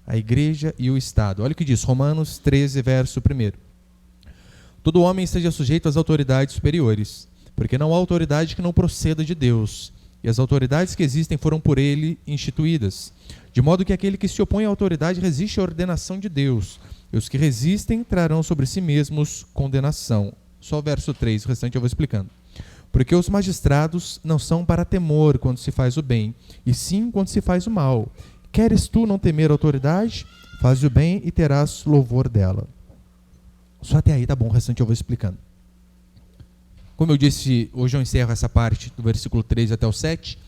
a igreja e o Estado. Olha o que diz, Romanos 13, verso 1. Todo homem esteja sujeito às autoridades superiores, porque não há autoridade que não proceda de Deus, e as autoridades que existem foram por ele instituídas. De modo que aquele que se opõe à autoridade resiste à ordenação de Deus, e os que resistem trarão sobre si mesmos condenação. Só o verso 3, o restante eu vou explicando. Porque os magistrados não são para temor quando se faz o bem, e sim quando se faz o mal. Queres tu não temer a autoridade? Faz o bem e terás louvor dela. Só até aí tá bom, o restante eu vou explicando. Como eu disse, hoje eu encerro essa parte do versículo 3 até o 7,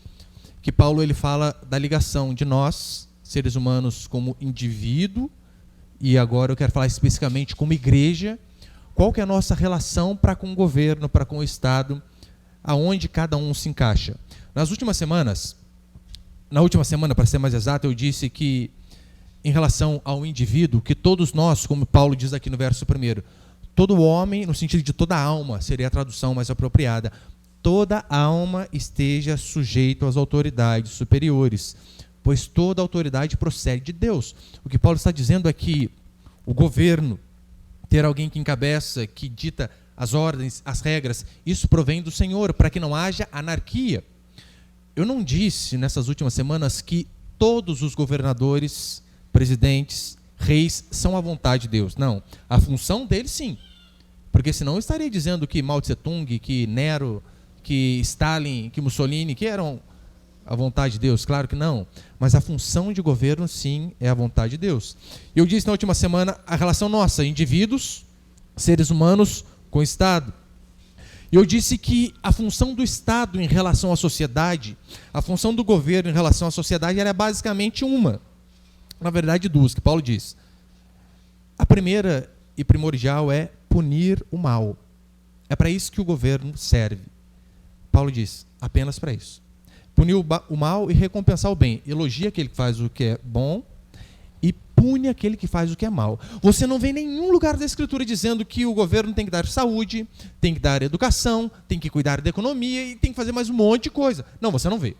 que Paulo ele fala da ligação de nós, seres humanos, como indivíduo, e agora eu quero falar especificamente como igreja, qual que é a nossa relação para com o governo, para com o Estado, aonde cada um se encaixa. Na última semana, para ser mais exato, eu disse que em relação ao indivíduo, que todos nós, como Paulo diz aqui no verso 1, todo homem, no sentido de toda alma, seria a tradução mais apropriada, toda alma esteja sujeito às autoridades superiores, pois toda autoridade procede de Deus. O que Paulo está dizendo é que o governo, ter alguém que encabeça, que dita as ordens, as regras, isso provém do Senhor, para que não haja anarquia. Eu não disse nessas últimas semanas que todos os governadores, presidentes, reis são à vontade de Deus. Não, a função deles sim. Porque senão eu estaria dizendo que Mao Tse Tung, que Nero, que Stalin, que Mussolini, que eram à vontade de Deus. Claro que não. Mas a função de governo sim é a vontade de Deus. Eu disse na última semana a relação nossa, indivíduos, seres humanos com o Estado. E eu disse que a função do Estado em relação à sociedade, a função do governo em relação à sociedade, ela é basicamente uma. Na verdade, duas, que Paulo diz. A primeira e primordial é punir o mal. É para isso que o governo serve. Paulo diz, apenas para isso. Punir o mal e recompensar o bem. Elogia aquele que faz o que é bom e pune aquele que faz o que é mal. Você não vê em nenhum lugar da Escritura dizendo que o governo tem que dar saúde, tem que dar educação, tem que cuidar da economia e tem que fazer mais um monte de coisa. Não, você não vê.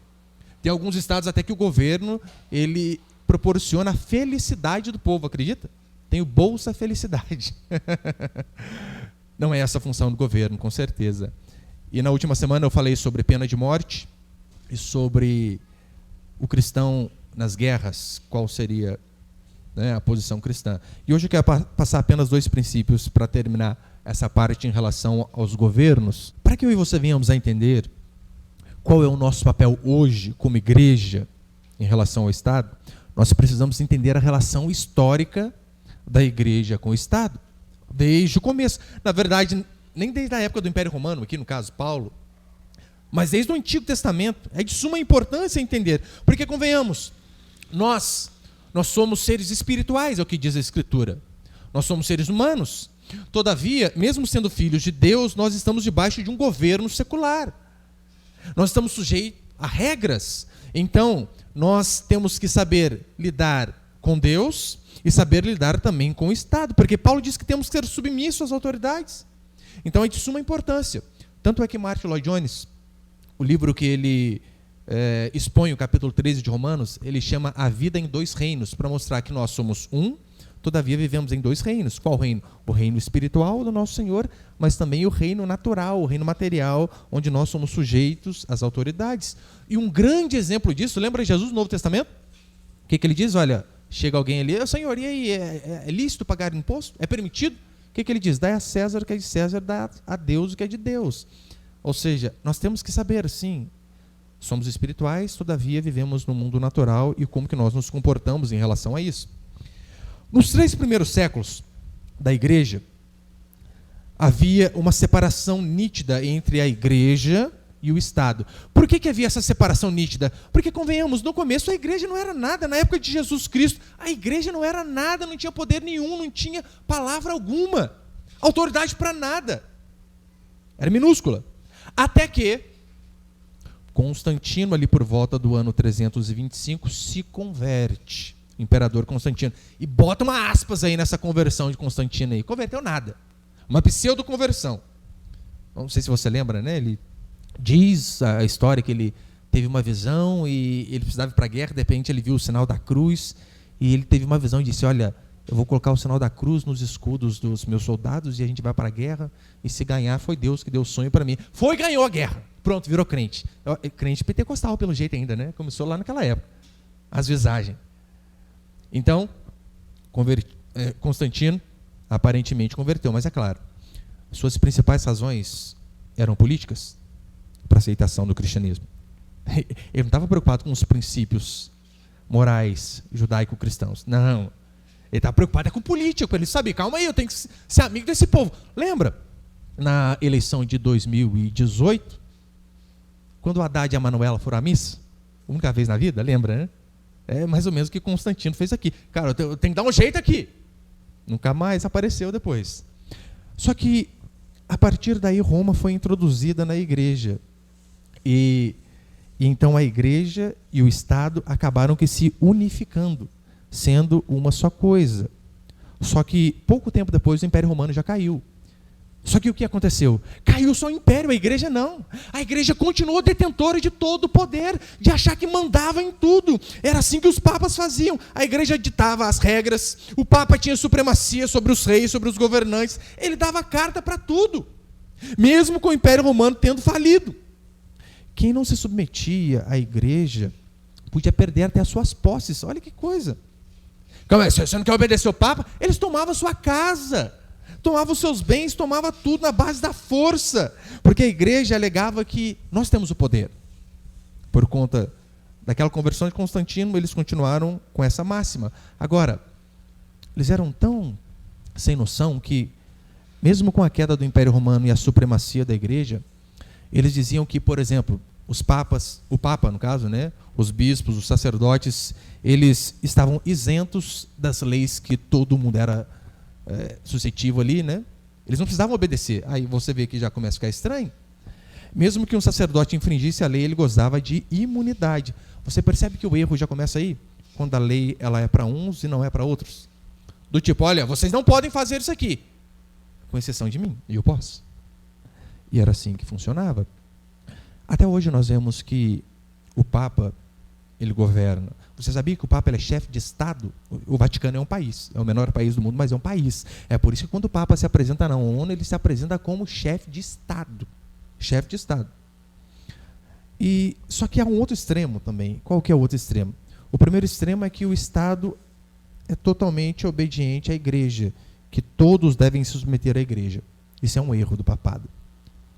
Tem alguns estados até que o governo ele proporciona a felicidade do povo, acredita? Tem o Bolsa Felicidade. Não é essa a função do governo, com certeza. E na última semana eu falei sobre pena de morte e sobre o cristão nas guerras, qual seria, né, a posição cristã. E hoje eu quero passar apenas 2 princípios para terminar essa parte em relação aos governos, para que eu e você venhamos a entender qual é o nosso papel hoje como igreja em relação ao Estado. Nós precisamos entender a relação histórica da igreja com o Estado, desde o começo. Na verdade, nem desde a época do Império Romano, aqui no caso Paulo, mas desde o Antigo Testamento. É de suma importância entender, porque convenhamos, nós somos seres espirituais, é o que diz a Escritura. Nós somos seres humanos. Todavia, mesmo sendo filhos de Deus, nós estamos debaixo de um governo secular. Nós estamos sujeitos a regras. Então, nós temos que saber lidar com Deus e saber lidar também com o Estado, porque Paulo diz que temos que ser submissos às autoridades. Então é de suma importância. Tanto é que Martin Lloyd Jones, o livro que ele expõe, o capítulo 13 de Romanos, ele chama A Vida em Dois Reinos, para mostrar que nós somos um, todavia vivemos em 2 reinos. Qual reino? O reino espiritual do nosso Senhor, mas também o reino natural, o reino material, onde nós somos sujeitos às autoridades. E um grande exemplo disso, lembra Jesus no Novo Testamento? O que ele diz? Olha, chega alguém ali, Senhor, e aí, é lícito pagar imposto? É permitido? O que ele diz? Dá a César o que é de César, dá a Deus o que é de Deus. Ou seja, nós temos que saber, sim, somos espirituais, todavia vivemos no mundo natural e como que nós nos comportamos em relação a isso. Nos 3 primeiros séculos da igreja, havia uma separação nítida entre a igreja e o Estado. Por que havia essa separação nítida? Porque, convenhamos, no começo a igreja não era nada. Na época de Jesus Cristo, a igreja não era nada, não tinha poder nenhum, não tinha palavra alguma, autoridade para nada. Era minúscula. Até que Constantino, ali por volta do ano 325, se converte. Imperador Constantino. E bota uma aspas aí nessa conversão de Constantino aí. Converteu nada. Uma pseudo-conversão. Não sei se você lembra, né? Ele diz a história que ele teve uma visão e ele precisava ir para a guerra, de repente ele viu o sinal da cruz e ele teve uma visão e disse, olha, eu vou colocar o sinal da cruz nos escudos dos meus soldados e a gente vai para a guerra, e se ganhar foi Deus que deu o sonho para mim. Foi, ganhou a guerra. Pronto, virou crente. Crente pentecostal, pelo jeito ainda, né? Começou lá naquela época. As visagens. Então, Constantino aparentemente converteu, mas é claro, suas principais razões eram políticas para a aceitação do cristianismo. Ele não estava preocupado com os princípios morais judaico-cristãos. Não. Ele estava preocupado com político. Ele sabia, calma aí, eu tenho que ser amigo desse povo. Lembra, na eleição de 2018, quando o Haddad e a Manuela foram à missa, única vez na vida, lembra, né? É mais ou menos o que Constantino fez aqui. Cara, eu tenho que dar um jeito aqui. Nunca mais apareceu depois. Só que, a partir daí, Roma foi introduzida na igreja. E então a igreja e o Estado acabaram que se unificando, sendo uma só coisa. Só que, pouco tempo depois, o Império Romano já caiu. Só que o que aconteceu? Caiu só o império, a igreja não. A igreja continuou detentora de todo o poder, de achar que mandava em tudo. Era assim que os papas faziam. A igreja ditava as regras, o papa tinha supremacia sobre os reis, sobre os governantes. Ele dava carta para tudo, mesmo com o Império Romano tendo falido. Quem não se submetia à igreja podia perder até as suas posses. Olha que coisa. Você não quer obedecer ao papa? Eles tomavam a sua casa, tomava os seus bens, tomava tudo na base da força, porque a igreja alegava que nós temos o poder. Por conta daquela conversão de Constantino, eles continuaram com essa máxima. Agora, eles eram tão sem noção que, mesmo com a queda do Império Romano e a supremacia da igreja, eles diziam que, por exemplo, os papas, o papa no caso, né, os bispos, os sacerdotes, eles estavam isentos das leis que todo mundo era suscetível ali, né? Eles não precisavam obedecer. Aí você vê que já começa a ficar estranho. Mesmo que um sacerdote infringisse a lei, ele gozava de imunidade. Você percebe que o erro já começa aí? Quando a lei ela é para uns e não é para outros. Do tipo, olha, vocês não podem fazer isso aqui, com exceção de mim, e eu posso. E era assim que funcionava. Até hoje nós vemos que o Papa, ele governa. Você sabia que o Papa ele é chefe de Estado? O Vaticano é um país, é o menor país do mundo, mas é um país. É por isso que quando o Papa se apresenta na ONU, ele se apresenta como chefe de Estado. Chefe de Estado. E, só que há um outro extremo também. Qual que é o outro extremo? O primeiro extremo é que o Estado é totalmente obediente à igreja, que todos devem se submeter à igreja. Isso é um erro do papado.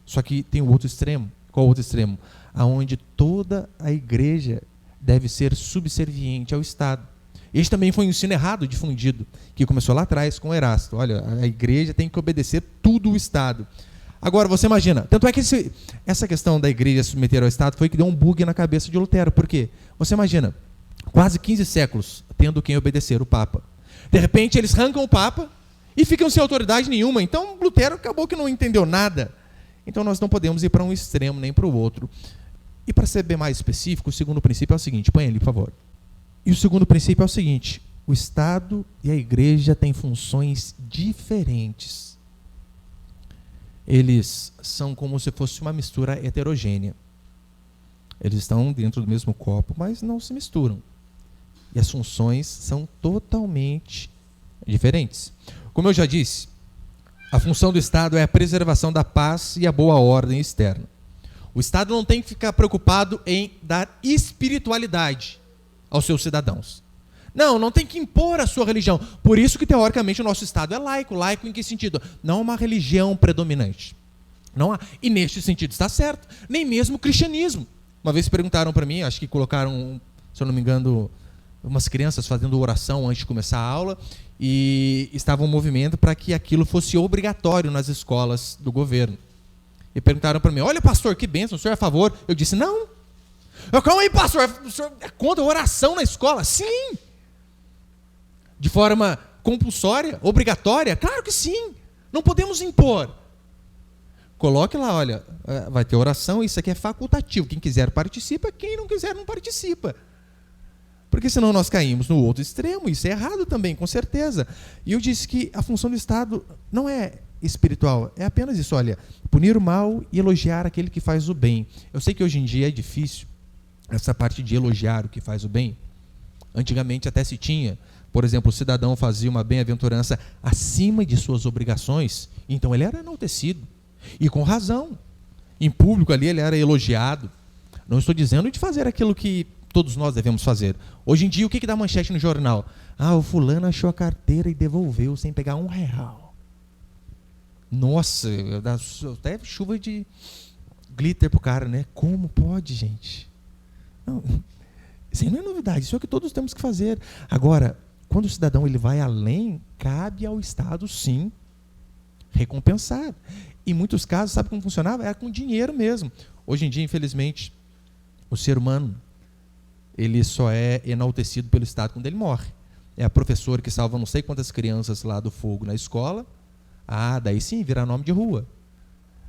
Só que tem o outro extremo. Qual o outro extremo? Aonde toda a igreja deve ser subserviente ao Estado. Este também foi um ensino errado difundido, que começou lá atrás com Erasto. Olha, a igreja tem que obedecer tudo o Estado. Agora, você imagina, tanto é que essa questão da igreja submeter ao Estado foi que deu um bug na cabeça de Lutero. Por quê? Você imagina, quase 15 séculos tendo quem obedecer, o Papa. De repente, eles arrancam o Papa e ficam sem autoridade nenhuma. Então, Lutero acabou que não entendeu nada. Então, nós não podemos ir para um extremo nem para o outro. E para ser bem mais específico, o segundo princípio é o seguinte, põe ali, por favor. E o segundo princípio é o seguinte, o Estado e a igreja têm funções diferentes. Eles são como se fosse uma mistura heterogênea. Eles estão dentro do mesmo copo, mas não se misturam. E as funções são totalmente diferentes. Como eu já disse, a função do Estado é a preservação da paz e a boa ordem externa. O Estado não tem que ficar preocupado em dar espiritualidade aos seus cidadãos. Não tem que impor a sua religião. Por isso que, teoricamente, o nosso Estado é laico. Laico em que sentido? Não uma religião predominante. Não há. E neste sentido está certo. Nem mesmo o cristianismo. Uma vez perguntaram para mim, acho que colocaram, se eu não me engano, umas crianças fazendo oração antes de começar a aula, e estava um movimento para que aquilo fosse obrigatório nas escolas do governo. E perguntaram para mim, olha pastor, que bênção, o senhor é a favor? Eu disse, não. Calma aí pastor, o senhor é contra a oração na escola? Sim. De forma compulsória, obrigatória? Claro que sim. Não podemos impor. Coloque lá, olha, vai ter oração, isso aqui é facultativo. Quem quiser participa, quem não quiser não participa. Porque senão nós caímos no outro extremo, isso é errado também, com certeza. E eu disse que a função do Estado não é espiritual, é apenas isso, olha, punir o mal e elogiar aquele que faz o bem. Eu sei que hoje em dia é difícil essa parte de elogiar o que faz o bem, Antigamente até se tinha, por exemplo, o cidadão fazia uma bem-aventurança acima de suas obrigações, então ele era enaltecido, e com razão. Em público ali ele era elogiado. Não estou dizendo de fazer aquilo que todos nós devemos fazer. Hoje em dia, o que dá manchete no jornal? O fulano achou a carteira e devolveu sem pegar R$1. Nossa, dá até chuva de glitter pro cara, né? Como pode, gente? Não, isso não é novidade, isso é o que todos temos que fazer. Agora, quando o cidadão ele vai além, cabe ao Estado, sim, recompensar. Em muitos casos, sabe como funcionava? Era com dinheiro mesmo. Hoje em dia, infelizmente, o ser humano ele só é enaltecido pelo Estado quando ele morre. É a professora que salva não sei quantas crianças lá do fogo na escola. Daí sim, virar nome de rua.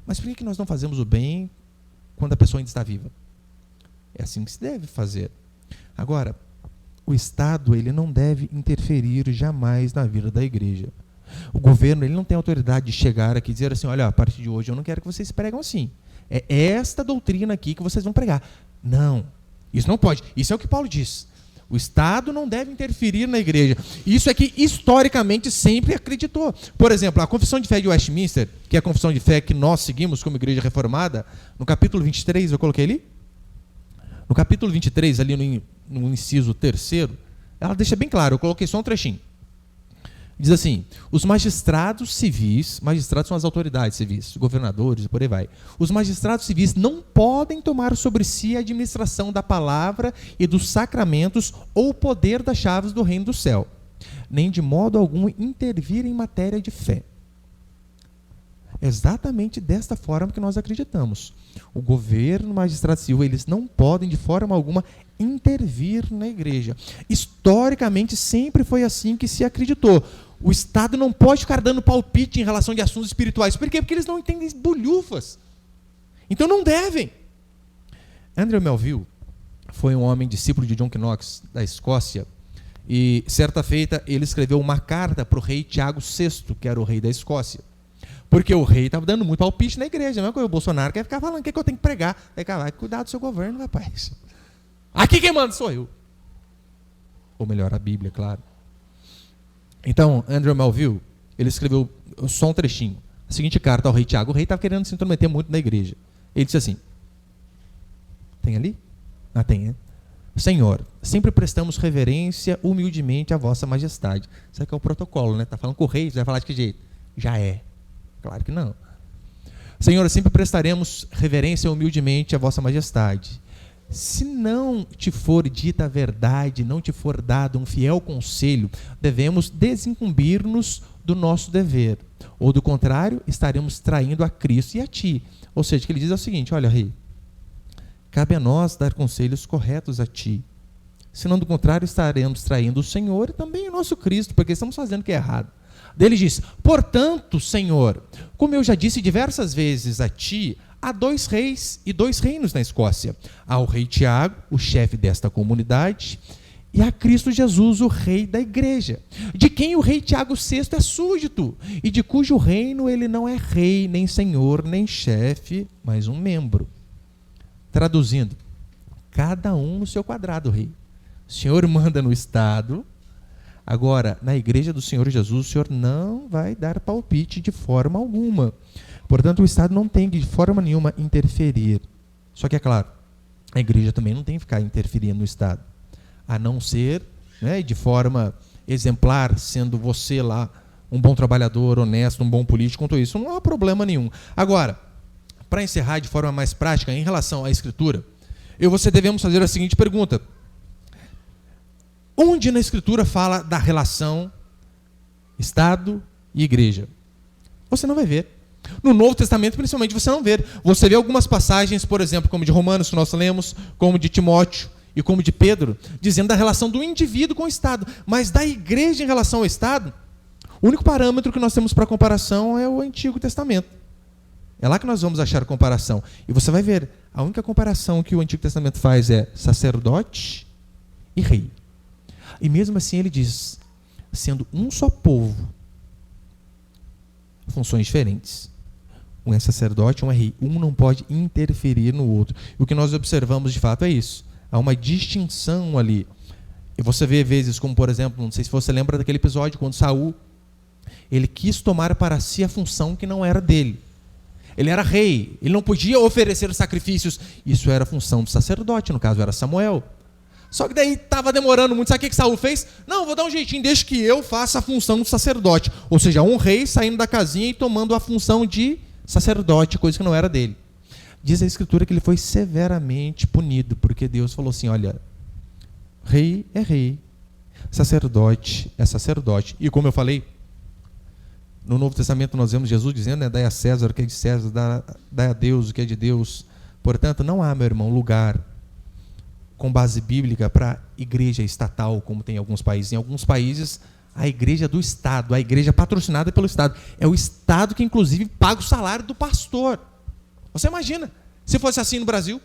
Mas por que nós não fazemos o bem quando a pessoa ainda está viva? É assim que se deve fazer. Agora, o Estado ele não deve interferir jamais na vida da igreja. O governo ele não tem autoridade de chegar aqui e dizer assim, olha, a partir de hoje eu não quero que vocês pregam assim. É esta doutrina aqui que vocês vão pregar. Não, isso não pode. Isso é o que Paulo diz. O Estado não deve interferir na igreja. Isso é que historicamente sempre acreditou. Por exemplo, a Confissão de Fé de Westminster, que é a confissão de fé que nós seguimos como igreja reformada, no capítulo 23, eu coloquei ali? No capítulo 23, ali no inciso 3º, ela deixa bem claro, eu coloquei só um trechinho. Diz assim, os magistrados civis, magistrados são as autoridades civis, governadores e por aí vai. Os magistrados civis não podem tomar sobre si a administração da palavra e dos sacramentos ou o poder das chaves do reino do céu, nem de modo algum intervir em matéria de fé. Exatamente desta forma que nós acreditamos. O governo, o magistrado civil, eles não podem de forma alguma intervir na igreja. Historicamente sempre foi assim que se acreditou. O Estado não pode ficar dando palpite em relação de assuntos espirituais. Por quê? Porque eles não entendem bolhufas. Então não devem. Andrew Melville foi um homem discípulo de John Knox, da Escócia, e certa feita ele escreveu uma carta para o rei Tiago VI, que era o rei da Escócia. Porque o rei estava dando muito palpite na igreja. Não é que o Bolsonaro quer ficar falando o que eu tenho que pregar. Vai cuidar do seu governo, rapaz. Aqui quem manda sou eu. Ou melhor, a Bíblia, claro. Então, Andrew Melville, ele escreveu só um trechinho. A seguinte carta ao rei Tiago. O rei estava querendo se intrometer muito na igreja. Ele disse assim, tem ali? Tem, né? Senhor, sempre prestamos reverência humildemente à vossa majestade. Isso aqui é o protocolo, né? Está falando com o rei, você vai falar de que jeito? Já é. Claro que não. Senhor, sempre prestaremos reverência humildemente à vossa majestade. Se não te for dita a verdade, não te for dado um fiel conselho, devemos desincumbir-nos do nosso dever. Ou do contrário, estaremos traindo a Cristo e a ti. Ou seja, o que ele diz é o seguinte, olha, rei, cabe a nós dar conselhos corretos a ti. Senão, do contrário, estaremos traindo o Senhor e também o nosso Cristo, porque estamos fazendo o que é errado. Daí ele diz, portanto, Senhor, como eu já disse diversas vezes a ti, há 2 reis e 2 reinos na Escócia. Há o rei Tiago, o chefe desta comunidade, e há Cristo Jesus, o rei da igreja, de quem o rei Tiago VI é súdito, e de cujo reino ele não é rei, nem senhor, nem chefe, mas um membro. Traduzindo, cada um no seu quadrado, rei. O Senhor manda no Estado. Agora, na igreja do Senhor Jesus, o Senhor não vai dar palpite de forma alguma. Portanto, o Estado não tem que, de forma nenhuma, interferir. Só que, é claro, a igreja também não tem que ficar interferindo no Estado. A não ser, né, de forma exemplar, sendo você lá um bom trabalhador, honesto, um bom político, quanto isso, não há problema nenhum. Agora, para encerrar de forma mais prática, em relação à Escritura, você devemos fazer a seguinte pergunta. Onde na Escritura fala da relação Estado e igreja? Você não vai ver. No Novo Testamento, principalmente, você não vê. Você vê algumas passagens, por exemplo, como de Romanos, que nós lemos, como de Timóteo e como de Pedro, dizendo da relação do indivíduo com o Estado. Mas da igreja em relação ao Estado, o único parâmetro que nós temos para comparação é o Antigo Testamento. É lá que nós vamos achar comparação. E você vai ver, a única comparação que o Antigo Testamento faz é sacerdote e rei. E mesmo assim ele diz, sendo um só povo, funções diferentes. Um é sacerdote, um é rei. Um não pode interferir no outro. E o que nós observamos de fato é isso. Há uma distinção ali. E você vê vezes como, por exemplo, não sei se você lembra daquele episódio quando Saul, ele quis tomar para si a função que não era dele. Ele era rei, ele não podia oferecer sacrifícios. Isso era a função do sacerdote, no caso era Samuel. Só que daí estava demorando muito. Sabe o que Saul fez? Não, vou dar um jeitinho, deixa que eu faça a função do sacerdote. Ou seja, um rei saindo da casinha e tomando a função de sacerdote, coisa que não era dele. Diz a Escritura que ele foi severamente punido, porque Deus falou assim, olha, rei é rei, sacerdote é sacerdote. E como eu falei, no Novo Testamento nós vemos Jesus dizendo, né, dai a César o que é de César, dai a Deus o que é de Deus. Portanto, não há, meu irmão, lugar com base bíblica para igreja estatal, como tem em alguns países. Em alguns países, a igreja do Estado, a igreja patrocinada pelo Estado. É o Estado que, inclusive, paga o salário do pastor. Você imagina, se fosse assim no Brasil?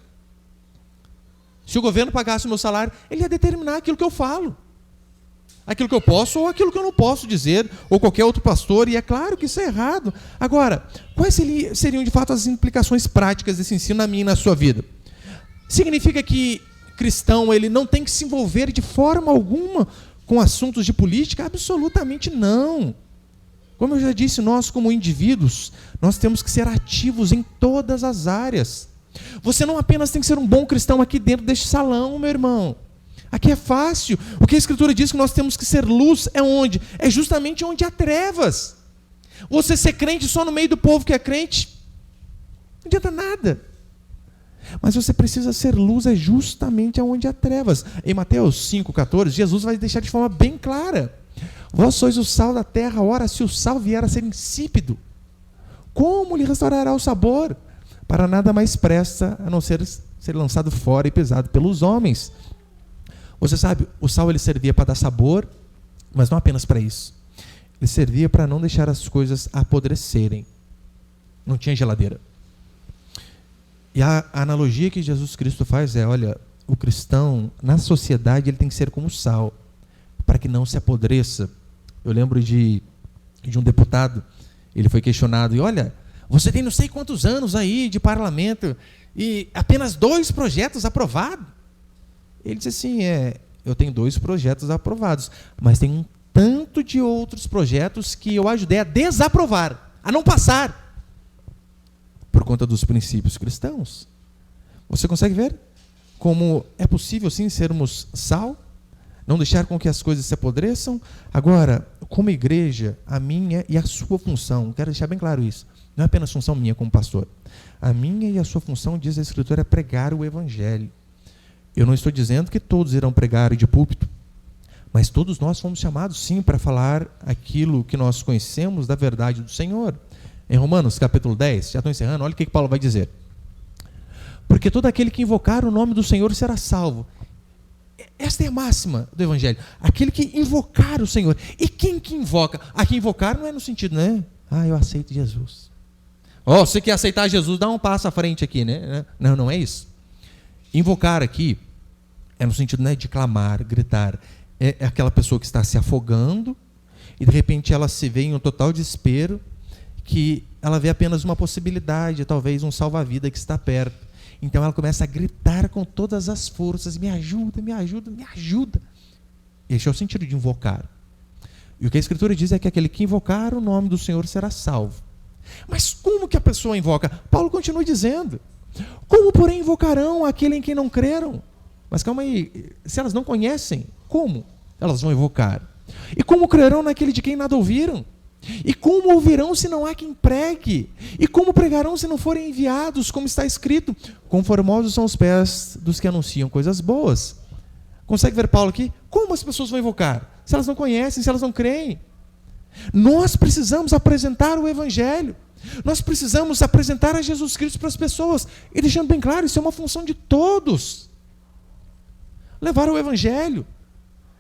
Se o governo pagasse o meu salário, ele ia determinar aquilo que eu falo. Aquilo que eu posso ou aquilo que eu não posso dizer, ou qualquer outro pastor, e é claro que isso é errado. Agora, quais seriam de fato as implicações práticas desse ensino na minha e na sua vida? Significa que cristão ele não tem que se envolver de forma alguma com assuntos de política? Absolutamente não. Como eu já disse, nós como indivíduos, nós temos que ser ativos em todas as áreas. Você não apenas tem que ser um bom cristão aqui dentro deste salão, meu irmão. Aqui é fácil. O que a Escritura diz que nós temos que ser luz é onde? É justamente onde há trevas. Você ser crente só no meio do povo que é crente, não adianta nada. Mas você precisa ser luz é justamente onde há trevas. Em Mateus 5,14, Jesus vai deixar de forma bem clara. Vós sois o sal da terra, ora, se o sal vier a ser insípido, como lhe restaurará o sabor? Para nada mais presta, a não ser lançado fora e pesado pelos homens. Você sabe, o sal ele servia para dar sabor, mas não apenas para isso. Ele servia para não deixar as coisas apodrecerem. Não tinha geladeira. E a analogia que Jesus Cristo faz é, olha, o cristão, na sociedade, ele tem que ser como sal, para que não se apodreça. Eu lembro de um deputado, ele foi questionado, e olha, você tem não sei quantos anos aí de parlamento, e apenas 2 projetos aprovados. Ele disse assim, eu tenho 2 projetos aprovados, mas tem um tanto de outros projetos que eu ajudei a desaprovar, a não passar, por conta dos princípios cristãos. Você consegue ver como é possível sim sermos sal, não deixar com que as coisas se apodreçam? Agora, como igreja, a minha e a sua função, quero deixar bem claro isso, não é apenas função minha como pastor, a minha e a sua função, diz a Escritura, é pregar o Evangelho. Eu não estou dizendo que todos irão pregar de púlpito, mas todos nós fomos chamados sim para falar aquilo que nós conhecemos da verdade do Senhor. Em Romanos capítulo 10, já estou encerrando, olha o que Paulo vai dizer. Porque todo aquele que invocar o nome do Senhor será salvo. Esta é a máxima do Evangelho. Aquele que invocar o Senhor. E quem que invoca? Aqui invocar não é no sentido, né? Eu aceito Jesus. Você quer aceitar Jesus, dá um passo à frente aqui, né? Não, não é isso. Invocar aqui é no sentido, né, de clamar, gritar. É aquela pessoa que está se afogando e de repente ela se vê em um total desespero, que ela vê apenas uma possibilidade, talvez um salva-vida que está perto. Então ela começa a gritar com todas as forças, me ajuda, me ajuda, me ajuda. Esse é o sentido de invocar. E o que a Escritura diz é que aquele que invocar o nome do Senhor será salvo. Mas como que a pessoa invoca? Paulo continua dizendo, como porém invocarão aquele em quem não creram? Mas calma aí, se elas não conhecem, como elas vão invocar? E como crerão naquele de quem nada ouviram? E como ouvirão se não há quem pregue? E como pregarão se não forem enviados? Como está escrito, quão formosos são os pés dos que anunciam coisas boas. Consegue ver Paulo aqui? Como as pessoas vão invocar? Se elas não conhecem, se elas não creem. Nós precisamos apresentar o Evangelho. Nós precisamos apresentar a Jesus Cristo para as pessoas. E deixando bem claro, isso é uma função de todos. Levar o Evangelho.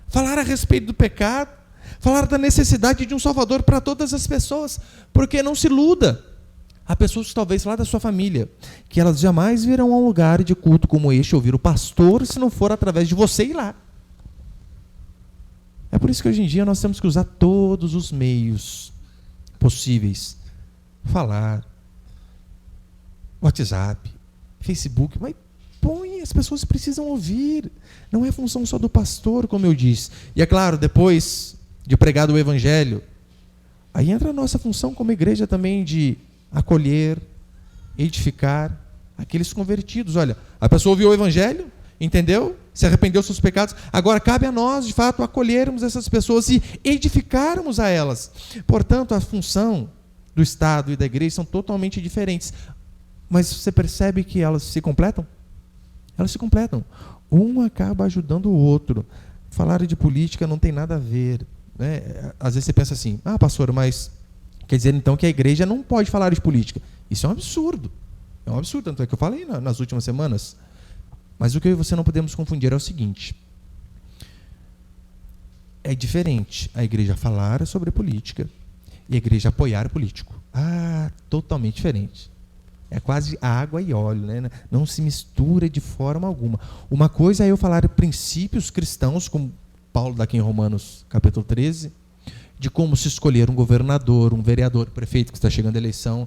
Falar a respeito do pecado. Falar da necessidade de um Salvador para todas as pessoas, porque não se iluda. Há pessoas, talvez lá da sua família, que elas jamais virão a um lugar de culto como este, ouvir o pastor, se não for através de você ir lá. É por isso que hoje em dia nós temos que usar todos os meios possíveis. Falar, WhatsApp, Facebook, mas põe as pessoas precisam ouvir. Não é função só do pastor, como eu disse. E é claro, depois de pregar o evangelho, aí entra a nossa função como igreja também de acolher, edificar aqueles convertidos. Olha, a pessoa ouviu o evangelho, entendeu? Se arrependeu dos seus pecados. Agora cabe a nós, de fato, acolhermos essas pessoas e edificarmos a elas. Portanto, a função do Estado e da igreja são totalmente diferentes. Mas você percebe que elas se completam? Elas se completam. Um acaba ajudando o outro. Falar de política não tem nada a ver, né? Às vezes você pensa assim, pastor, mas quer dizer então que a igreja não pode falar de política. Isso é um absurdo. É um absurdo, tanto é que eu falei nas últimas semanas. Mas o que eu e você não podemos confundir é o seguinte. É diferente a igreja falar sobre política e a igreja apoiar político. Totalmente diferente. É quase água e óleo, né? Não se mistura de forma alguma. Uma coisa é eu falar de princípios cristãos, como Paulo dá aqui em Romanos capítulo 13, de como se escolher um governador, um vereador, prefeito que está chegando a eleição.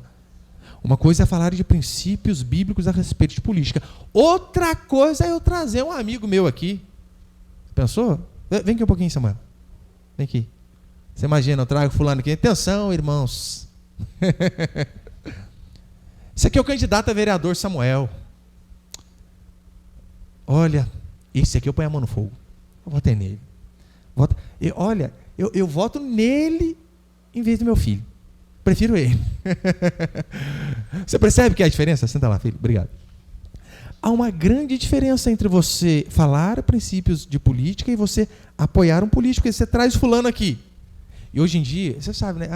Uma coisa é falar de princípios bíblicos a respeito de política. Outra coisa é eu trazer um amigo meu aqui. Pensou? Vem aqui um pouquinho, Samuel. Vem aqui. Você imagina, eu trago fulano aqui. Atenção, irmãos. Esse aqui é o candidato a vereador Samuel. Olha, esse aqui eu ponho a mão no fogo. Eu votei nele. Olha, eu voto nele em vez do meu filho. Prefiro ele. Você percebe que há diferença? Senta lá, filho. Obrigado. Há uma grande diferença entre você falar princípios de política e você apoiar um político. Porque você traz fulano aqui. E hoje em dia, você sabe, né?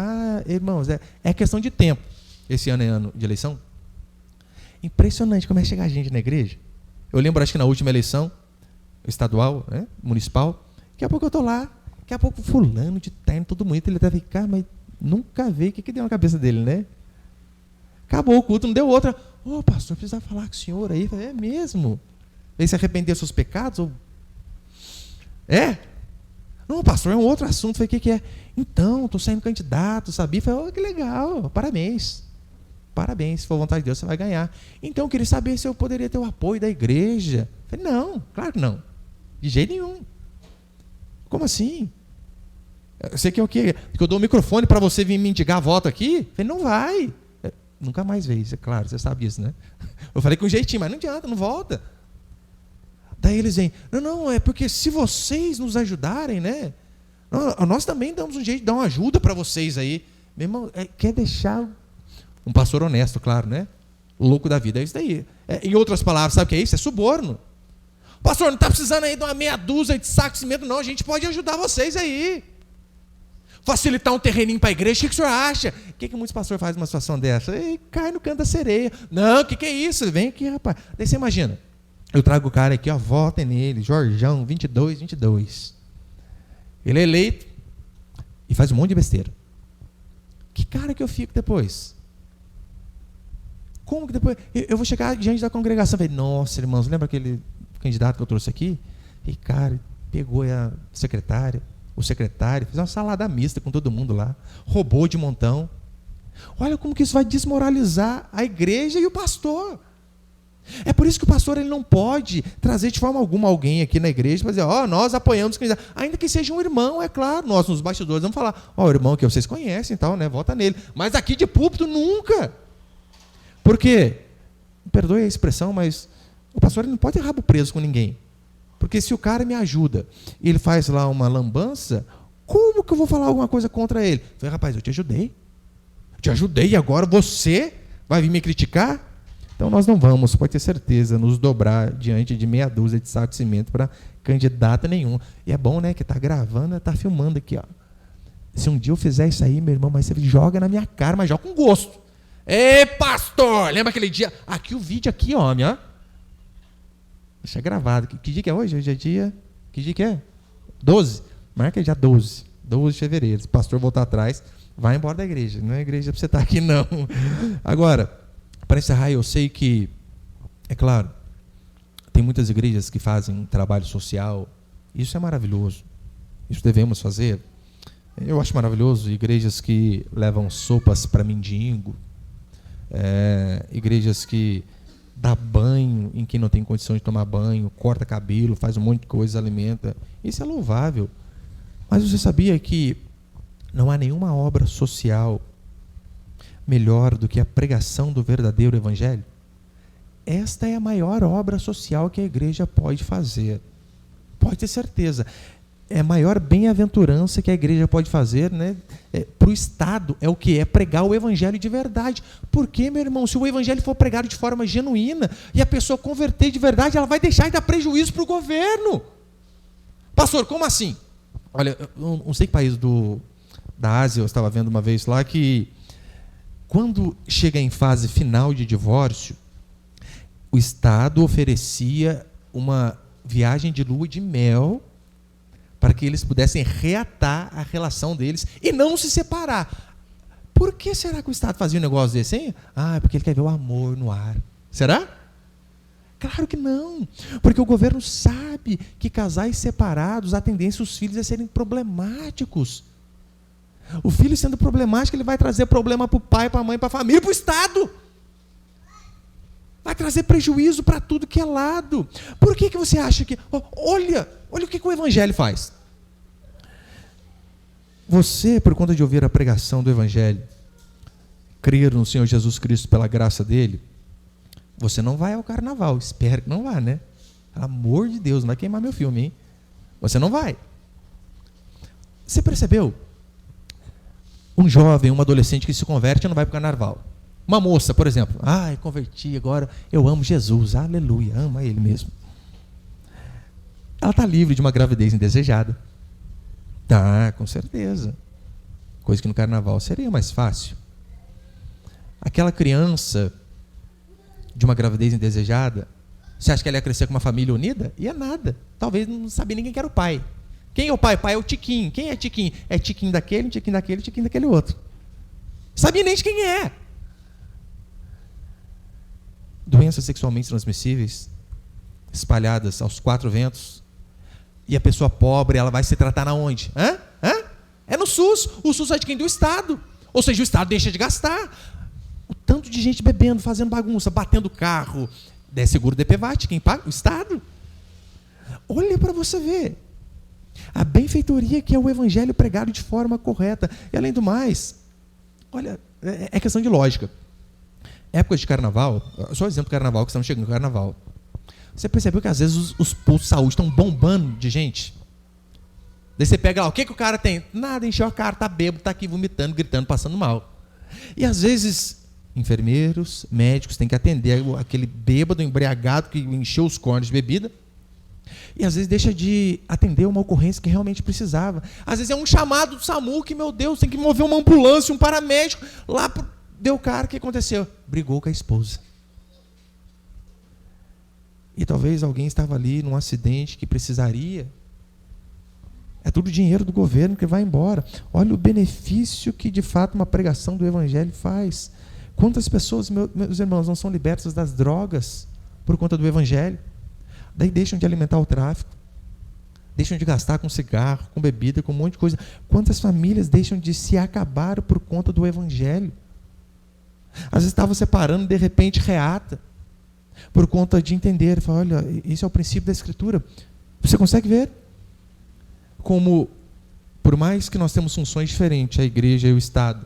Irmãos, é questão de tempo. Esse ano é ano de eleição. Impressionante como é chegar gente na igreja. Eu lembro, acho que na última eleição estadual, né, municipal, daqui a pouco eu estou lá, daqui a pouco fulano de terno, todo mundo, ele deve ficar, mas nunca veio o que deu na cabeça dele, né? Acabou o culto, não deu outra. Pastor, precisa falar com o senhor aí. É mesmo? Ele se arrependeu dos seus pecados? Não, pastor, é um outro assunto. Falei, o que é? Então, estou saindo candidato, sabia? Falei, que legal, parabéns. Parabéns, se for vontade de Deus, você vai ganhar. Então, eu queria saber se eu poderia ter o apoio da igreja. Falei, não, claro que não. De jeito nenhum. Como assim? Você quer o quê? Que eu dou o microfone para você vir me mendigar voto aqui? Falei, não vai. Nunca mais veio, é claro, você sabe disso, né? Eu falei com um jeitinho, mas não adianta, não volta. Daí eles vêm, não, é porque se vocês nos ajudarem, né? Nós também damos um jeito de dar uma ajuda para vocês aí. Meu irmão, quer deixar um pastor honesto, claro, né? O louco da vida é isso daí. Em outras palavras, sabe o que é isso? É suborno. Pastor, não está precisando aí de uma meia dúzia de saco de cimento, não. A gente pode ajudar vocês aí. Facilitar um terreninho para a igreja, o que o senhor acha? O que muitos pastores fazem numa situação dessa? Cai no canto da sereia. Não, o que é isso? Vem aqui, rapaz. Daí você imagina, eu trago o cara aqui, votem nele, Jorjão, 22. Ele é eleito e faz um monte de besteira. Que cara que eu fico depois? Como que depois? Eu vou chegar diante da congregação e falei, nossa, irmãos, lembra aquele candidato que eu trouxe aqui? E cara, pegou a secretária, o secretário, fez uma salada mista com todo mundo lá, roubou de montão. Olha como que isso vai desmoralizar a igreja e o pastor. É por isso que o pastor ele não pode trazer de forma alguma alguém aqui na igreja para dizer, nós apoiamos o candidato, ainda que seja um irmão, é claro, nós nos bastidores vamos falar, o irmão que vocês conhecem e tal, né, vota nele, mas aqui de púlpito nunca. Por quê? Perdoe a expressão, mas o pastor ele não pode ter rabo preso com ninguém. Porque se o cara me ajuda e ele faz lá uma lambança, como que eu vou falar alguma coisa contra ele? Eu falei, rapaz, eu te ajudei e agora você vai vir me criticar? Então nós não vamos, pode ter certeza, nos dobrar diante de meia dúzia de saco de cimento para candidato nenhum. E é bom, né, que está gravando, está filmando aqui, ó. Se um dia eu fizer isso aí, meu irmão, mas você joga na minha cara, mas joga com gosto. Ei, pastor, lembra aquele dia? Aqui o vídeo aqui, homem, ó. Deixa gravado. Que dia que é hoje? Hoje é dia... Que dia que é? 12. Marca aí já 12. 12 de fevereiro. Se o pastor voltar atrás, vai embora da igreja. Não é igreja para você estar aqui, não. Agora, para encerrar, eu sei que, é claro, tem muitas igrejas que fazem um trabalho social. Isso é maravilhoso. Isso devemos fazer. Eu acho maravilhoso. Igrejas que levam sopas para mendigo. Igrejas que dá banho em quem não tem condição de tomar banho, corta cabelo, faz um monte de coisa, alimenta. Isso é louvável. Mas você sabia que não há nenhuma obra social melhor do que a pregação do verdadeiro evangelho? Esta é a maior obra social que a igreja pode fazer. Pode ter certeza. É a maior bem-aventurança que a igreja pode fazer, né, para o Estado. É o que? É pregar o evangelho de verdade. Porque, meu irmão, se o evangelho for pregado de forma genuína e a pessoa converter de verdade, ela vai deixar de dar prejuízo para o governo. Pastor, como assim? Olha, eu não sei que país da Ásia eu estava vendo uma vez lá, que quando chega em fase final de divórcio, o Estado oferecia uma viagem de lua de mel para que eles pudessem reatar a relação deles e não se separar. Por que será que o Estado fazia um negócio desse, hein? Ah, porque ele quer ver o amor no ar. Será? Claro que não. Porque o governo sabe que casais separados, a tendência dos filhos é serem problemáticos. O filho sendo problemático, ele vai trazer problema para o pai, para a mãe, para a família, para o Estado. Vai trazer prejuízo para tudo que é lado. Por que você acha que... Olha o que o evangelho faz. Você, por conta de ouvir a pregação do evangelho, crer no Senhor Jesus Cristo pela graça dele, você não vai ao carnaval. Espero que não vá, né? Pelo amor de Deus, não vai queimar meu filme, hein? Você não vai. Você percebeu? Um jovem, um adolescente que se converte não vai para o carnaval. Uma moça, por exemplo, converti, agora eu amo Jesus, aleluia, ama Ele mesmo. Ela está livre de uma gravidez indesejada. Tá, com certeza. Coisa que no carnaval seria mais fácil. Aquela criança de uma gravidez indesejada, você acha que ela ia crescer com uma família unida? Ia nada. Talvez não sabia ninguém que era o pai. Quem é o pai? O pai é o Tiquinho. Quem é Tiquinho? É Tiquinho daquele, Tiquinho daquele, Tiquinho daquele outro. Sabia nem de quem é. Doenças sexualmente transmissíveis, espalhadas aos quatro ventos. E a pessoa pobre, ela vai se tratar na onde? É no SUS. O SUS é de quem? Do Estado. Ou seja, o Estado deixa de gastar. O tanto de gente bebendo, fazendo bagunça, batendo carro. É seguro DPVAT. Quem paga? O Estado. Olha para você ver. A benfeitoria que é o evangelho pregado de forma correta. E além do mais, olha, é questão de lógica. Época de carnaval, só exemplo do carnaval, que estamos chegando no carnaval. Você percebeu que às vezes os postos de saúde estão bombando de gente? Daí você pega lá, o que o cara tem? Nada, encheu a cara, está bêbado, está aqui vomitando, gritando, passando mal. E às vezes, enfermeiros, médicos têm que atender aquele bêbado, embriagado, que encheu os cornos de bebida. E às vezes deixa de atender uma ocorrência que realmente precisava. Às vezes é um chamado do SAMU que, meu Deus, tem que mover uma ambulância, um paramédico. Lá deu cara, o que aconteceu? Brigou com a esposa. E talvez alguém estava ali num acidente que precisaria. É tudo dinheiro do governo que vai embora. Olha o benefício que de fato uma pregação do evangelho faz. Quantas pessoas, meus irmãos, não são libertas das drogas por conta do evangelho? Daí deixam de alimentar o tráfico, deixam de gastar com cigarro, com bebida, com um monte de coisa. Quantas famílias deixam de se acabar por conta do evangelho? Às vezes estavam separando, de repente reata, por conta de entender. Fala, olha, esse é o princípio da Escritura. Você consegue ver como, por mais que nós temos funções diferentes, a igreja e o Estado,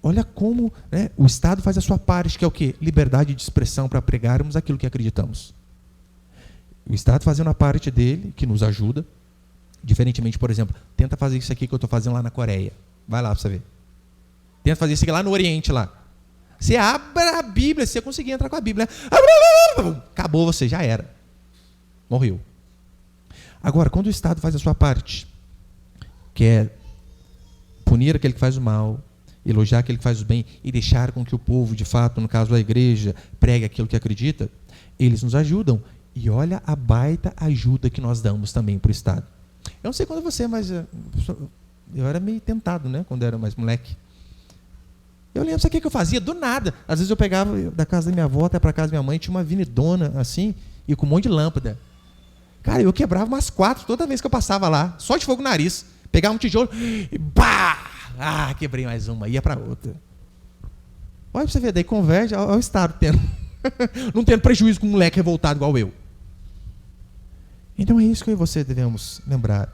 olha como, né, o Estado faz a sua parte, que é o quê? Liberdade de expressão para pregarmos aquilo que acreditamos. O Estado fazendo a parte dele, que nos ajuda, diferentemente, por exemplo, tenta fazer isso aqui que eu estou fazendo lá na Coreia. Vai lá para você ver. Tenta fazer isso aqui lá no Oriente, lá. Você abre a Bíblia, se você conseguir entrar com a Bíblia, acabou, você já era. Morreu. Agora, quando o Estado faz a sua parte, que é punir aquele que faz o mal, elogiar aquele que faz o bem e deixar com que o povo, de fato, no caso da igreja, pregue aquilo que acredita, eles nos ajudam. E olha a baita ajuda que nós damos também para o Estado. Eu não sei quando você, mas eu era meio tentado, né, quando era mais moleque. Eu lembro, sabe o que eu fazia? Do nada. Às vezes eu pegava da casa da minha avó até para a casa da minha mãe, tinha uma avenidona assim, e com um monte de lâmpada. Cara, eu quebrava umas 4 toda vez que eu passava lá, só de fogo no nariz. Pegava um tijolo e pá! Quebrei mais uma, ia para outra. Olha para você ver, daí converge ao Estado tendo. Não tendo prejuízo com um moleque revoltado igual eu. Então é isso que eu e você devemos lembrar.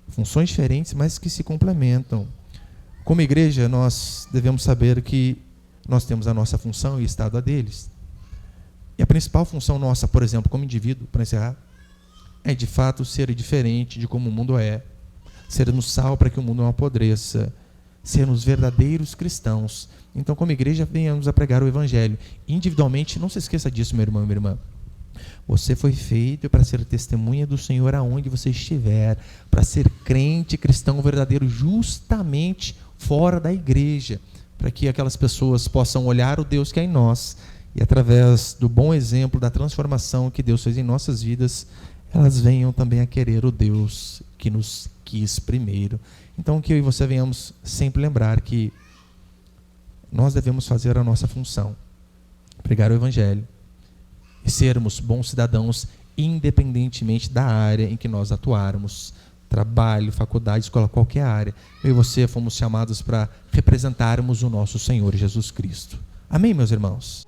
Funções diferentes, mas que se complementam. Como igreja, nós devemos saber que nós temos a nossa função e o estado a deles. E a principal função nossa, por exemplo, como indivíduo, para encerrar, é de fato ser diferente de como o mundo é. Sermos sal para que o mundo não apodreça. Sermos verdadeiros cristãos. Então, como igreja, venhamos a pregar o evangelho. Individualmente, não se esqueça disso, meu irmão e minha irmã. Você foi feito para ser testemunha do Senhor aonde você estiver, para ser crente cristão verdadeiro justamente fora da igreja, para que aquelas pessoas possam olhar o Deus que é em nós e através do bom exemplo da transformação que Deus fez em nossas vidas, elas venham também a querer o Deus que nos quis primeiro. Então que eu e você venhamos sempre lembrar que nós devemos fazer a nossa função, pregar o evangelho, e sermos bons cidadãos independentemente da área em que nós atuarmos. Trabalho, faculdade, escola, qualquer área. Eu e você fomos chamados para representarmos o nosso Senhor Jesus Cristo. Amém, meus irmãos?